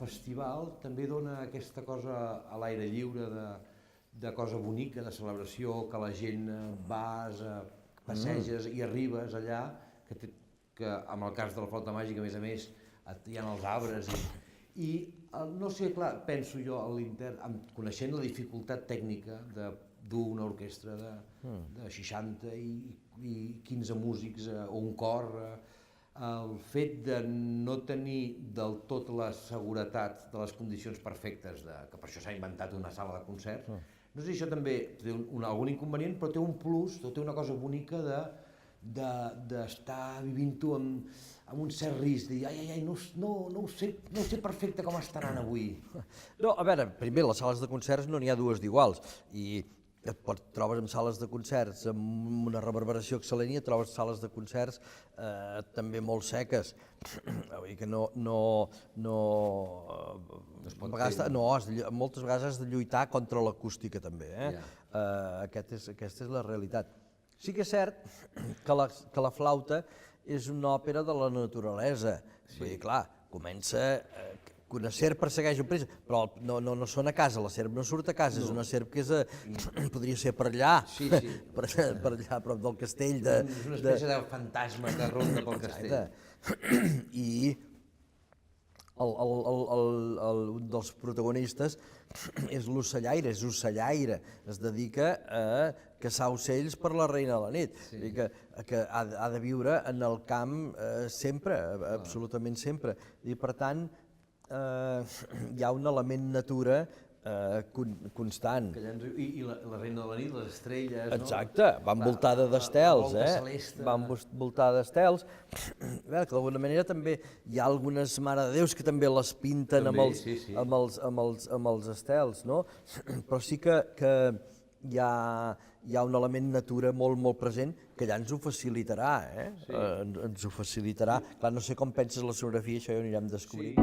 festival també dona aquesta cosa a l'aire lliure de cosa bonica, de celebració, que la gent vas, passeges i arribes allà, que en el cas de la flauta màgica, a més, hi ha els arbres i no sé, clar, penso jo, coneixent la dificultat tècnica dur una orquestra de 60 i 15 músics o un cor, el fet de no tenir del tot la seguretat de les condicions perfectes, que per això s'ha inventat una sala de concerts, no sé si això també té algun inconvenient, però té un plus, té una cosa bonica d'estar vivint-ho amb un cert risc, de dir, ai, no ho sé perfecte com estaran avui. No, a veure, primer, les sales de concerts no n'hi ha dues d'iguals, i et trobes en sales de concerts amb una reverberació excel·lent i et trobes sales de concerts també molt seques. Vull dir que moltes vegades has de lluitar contra l'acústica també. Aquesta és la realitat. Sí que és cert que la flauta és una òpera de la naturalesa. Vull dir, clar, comença... Una serp persegueix un presa, però no són a casa, la serp no surt a casa, és una serp que podria ser per allà, per allà a prop del castell. És una espècie de fantasma que ronda pel castell. I un dels protagonistes és l'ocellaire, és ocellaire, es dedica a caçar ocells per la reina de la nit, que ha de viure en el camp sempre, absolutament sempre, i per tant hi ha un element natura constant. I la reina de la nit, les estrelles... Exacte, va envoltada d'estels, va envoltada d'estels, que d'alguna manera també hi ha algunes Mare de Déus que també les pinten amb els estels, no? Però sí que hi ha un element natura molt present que allà ens ho facilitarà, ens ho facilitarà. Clar, no sé com penses la sonografia, això ja ho anirem descobrint.